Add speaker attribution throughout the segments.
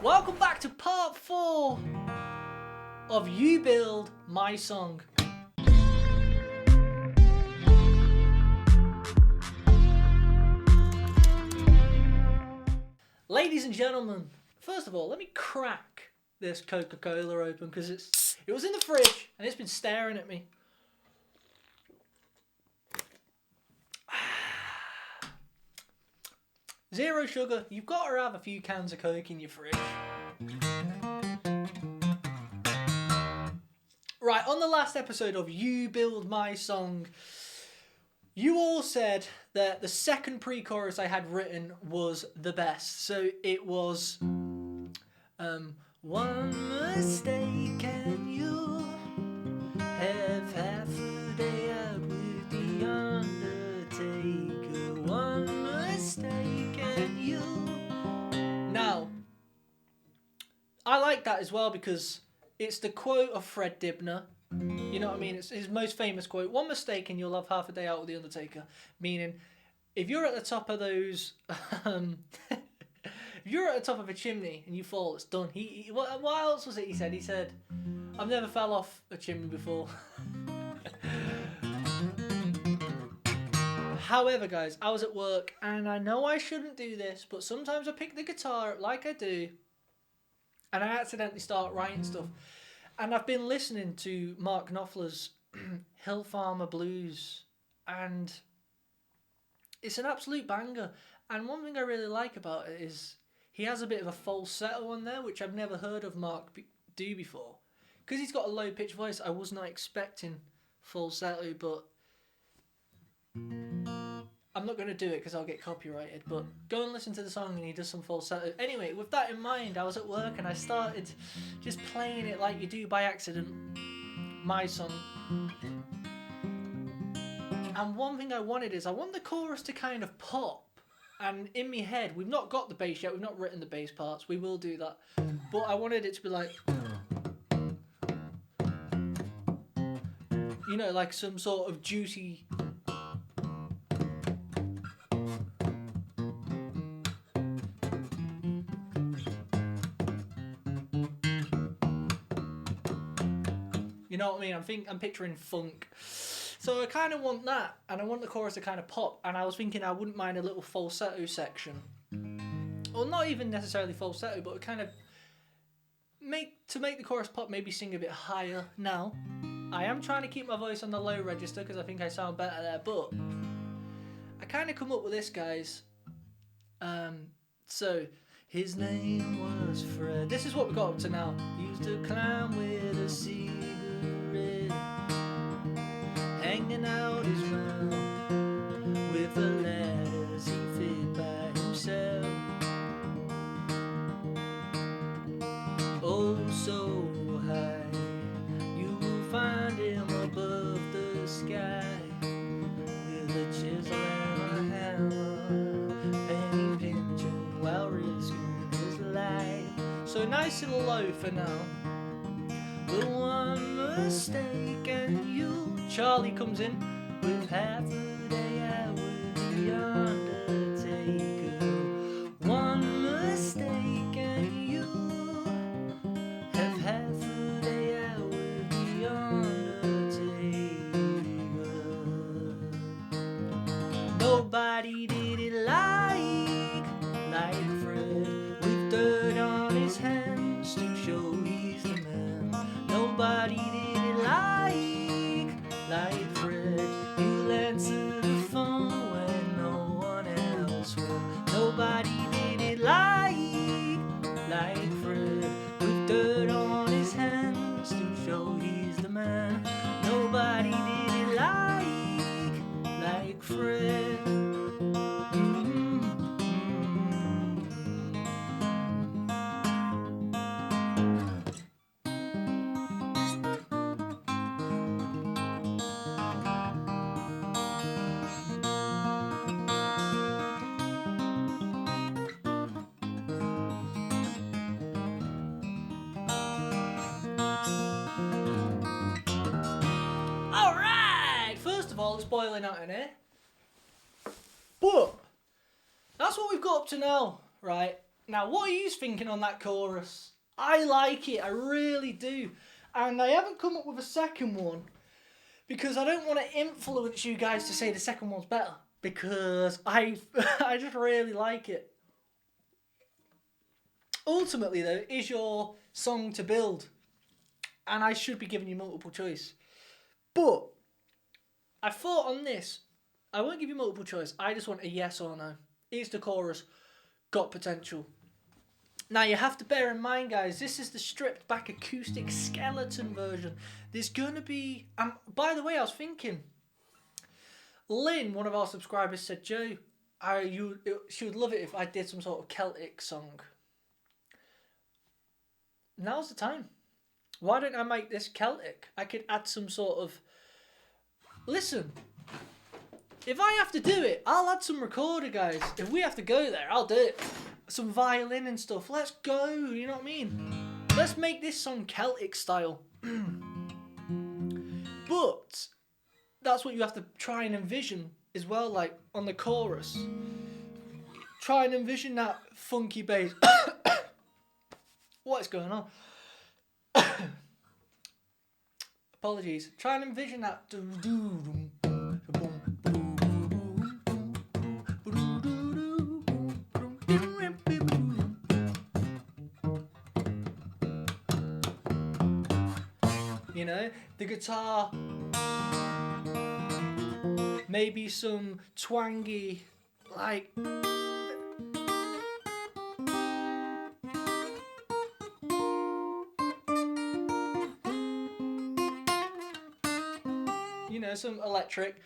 Speaker 1: Welcome back to part 4 of You Build My Song. Ladies and gentlemen, first of all, let me crack this Coca-Cola open because it was in the fridge and it's been staring at me. Zero sugar. You've got to have a few cans of Coke in your fridge. Right, on the last episode of You Build My Song, you all said that the second pre-chorus I had written was the best. So it was one mistake and you have half a day out with the Undertaker. One mistake and you. Now, I like that as well because it's the quote of Fred Dibner. You know what I mean? It's his most famous quote. One mistake and you'll have half a day out with the Undertaker. Meaning, if you're at the top of those... if you're at the top of a chimney and you fall, it's done. What else was it he said? He said, I've never fell off a chimney before. However, guys, I was at work and I know I shouldn't do this, but sometimes I pick the guitar up like I do and I accidentally start writing stuff. And I've been listening to Mark Knopfler's Hill Farmer Blues, and it's an absolute banger. And one thing I really like about it is he has a bit of a falsetto on there, which I've never heard of Mark do before. Because he's got a low-pitched voice, I was not expecting falsetto, but I'm not going to do it because I'll get copyrighted, but go and listen to the song and he does some falsetto. Anyway, with that in mind, I was at work and I started just playing it like you do by accident, my song. And one thing I wanted is I want the chorus to kind of pop. And in my head, we've not got the bass yet, we've not written the bass parts, we will do that. But I wanted it to be like, you know, like some sort of juicy... You know what I mean? I'm picturing funk. So I kind of want that, and I want the chorus to kind of pop, and I was thinking I wouldn't mind a little falsetto section. Or not even necessarily falsetto, but kind of make the chorus pop, maybe sing a bit higher. Now, I am trying to keep my voice on the low register because I think I sound better there, but I kind of come up with this, guys. So... His name was Fred. This is what we got up to now. He used to climb with a cigarette, hanging out his mouth with the ladders he fit by himself. Oh, so high, you will find him above the sky with a chisel and a hammer, penny pinching while risking his life. So nice and low for now. But one mistake and you. Charlie comes in with half a day out with the Undertaker. One mistake and you have half a day out with the Undertaker. Nobody did it like Fred, with dirt on his hands to show he's the man. Nobody did it like Fred. He'll answer the phone when no one else will. Nobody did it like Fred, with dirt on his hands to show he's the man. Nobody did it like Fred. It's boiling out in here. But that's what we've got up to now, right? Now, what are you thinking on that chorus? I like it, I really do. And I haven't come up with a second one because I don't want to influence you guys to say the second one's better. Because I just really like it. Ultimately, though, is your song to build. And I should be giving you multiple choice. But I thought on this, I won't give you multiple choice. I just want a yes or no. Is the chorus got potential? Now, you have to bear in mind, guys, this is the stripped back acoustic skeleton version. There's going to be... by the way, I was thinking... Lynn, one of our subscribers, said, Joe, she would love it if I did some sort of Celtic song. Now's the time. Why don't I make this Celtic? I could add some sort of... Listen, if I have to do it, I'll add some recorder, guys. If we have to go there, I'll do it. Some violin and stuff. Let's go, you know what I mean? Let's make this song Celtic style. But that's what you have to try and envision as well, like on the chorus. Try and envision that funky bass. What is going on? Apologies. Try and envision that. You know, the guitar, maybe some twangy, like... You know, some electric.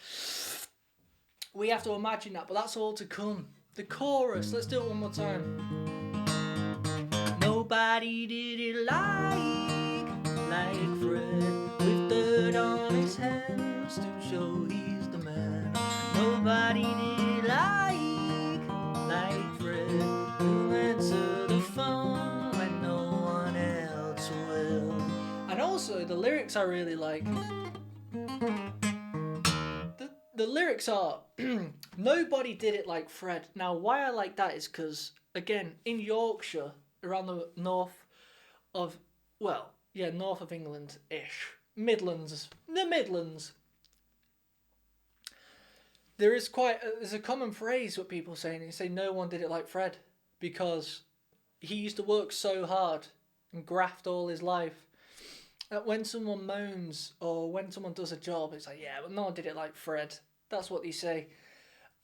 Speaker 1: We have to imagine that, but that's all to come. The chorus, let's do it one more time. Nobody did it like Fred, with dirt on his hands to show he's the man. Nobody did it like Fred, who'll answer the phone when no one else will. And also, the lyrics I really like. The lyrics are, nobody did it like Fred. Now, why I like that is because, again, in Yorkshire, around the north of, well, yeah, north of England-ish, Midlands, the Midlands, there's a common phrase what people say, and they say no one did it like Fred, because he used to work so hard and graft all his life. When someone moans or when someone does a job, it's like, yeah, but no one did it like Fred. That's what they say.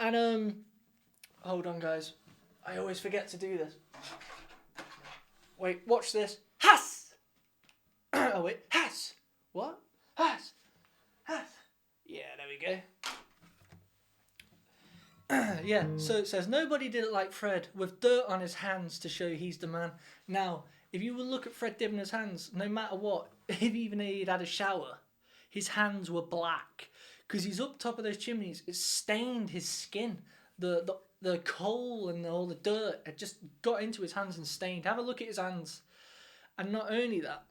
Speaker 1: And, hold on, guys. I always forget to do this. Wait, watch this. Has! Oh, wait. Has! What? Has! Has! Yeah, there we go. Yeah, so it says, nobody did it like Fred, with dirt on his hands to show he's the man. Now, if you would look at Fred Dibner's hands, no matter what, even if he'd had a shower, his hands were black. Because he's up top of those chimneys, it stained his skin. The coal and all the dirt had just got into his hands and stained. Have a look at his hands. And not only that,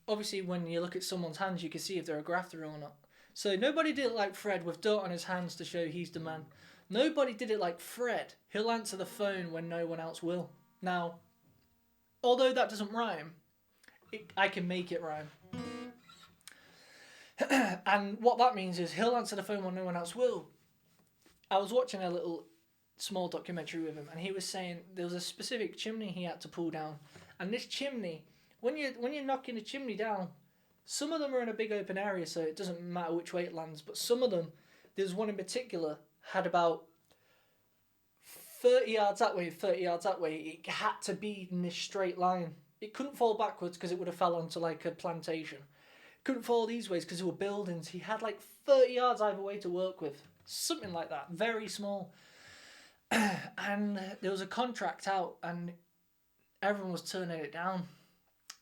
Speaker 1: obviously when you look at someone's hands, you can see if they're a grafter or not. So nobody did it like Fred, with dirt on his hands to show he's the man. Nobody did it like Fred. He'll answer the phone when no one else will. Now, although that doesn't rhyme, I can make it rhyme. And what that means is he'll answer the phone when no one else will. I was watching a little small documentary with him, and he was saying there was a specific chimney he had to pull down. And this chimney, when you're knocking a chimney down, some of them are in a big open area, so it doesn't matter which way it lands. But some of them, there's one in particular, had about 30 yards that way, 30 yards that way. It had to be in this straight line. It couldn't fall backwards because it would have fell onto like a plantation. Couldn't fall these ways because there were buildings. He had like 30 yards either way to work with. Something like that. Very small. And there was a contract out and everyone was turning it down.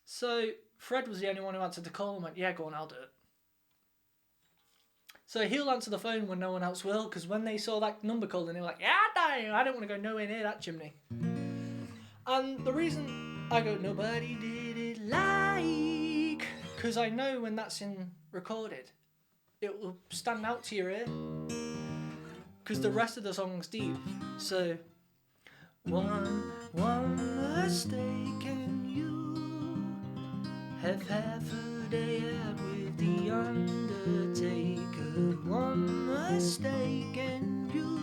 Speaker 1: So Fred was the only one who answered the call and went, yeah, go on, I'll do it. So he'll answer the phone when no one else will, because when they saw that number called in, they were like, yeah, I don't want to go nowhere near that chimney. And the reason I go, nobody did it like, because I know when that's recorded, it will stand out to your ear. Because the rest of the song's deep. So, 1, One mistake and you have half a day out with the Undertaker. One mistake and you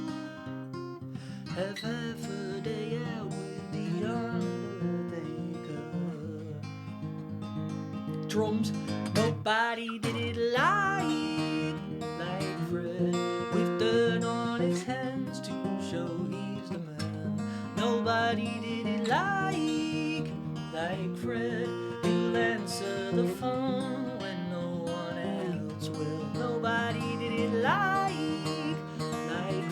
Speaker 1: have half a day out with the Undertaker. Drums, nobody did it like Fred, with dirt on his hands to show he's the man. Nobody did it like Fred, he'll answer the phone when no one else will. Nobody did it like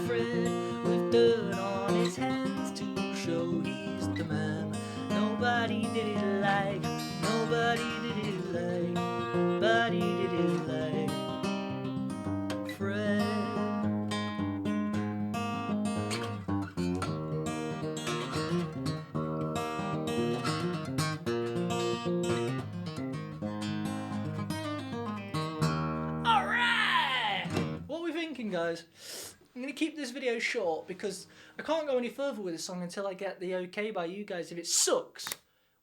Speaker 1: Fred, with dirt on his hands to show he's the man. Nobody did it like, nobody did it like, nobody did it like Fred. Alright! What are we thinking, guys? I'm going to keep this video short because I can't go any further with this song until I get the okay by you guys. If it sucks,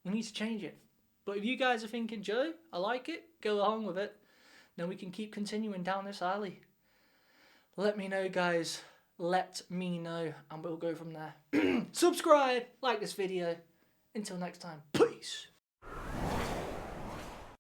Speaker 1: we need to change it. But if you guys are thinking, Joe, I like it, go along with it, then we can keep continuing down this alley. Let me know, guys. Let me know, and we'll go from there. Subscribe, like this video. Until next time, peace.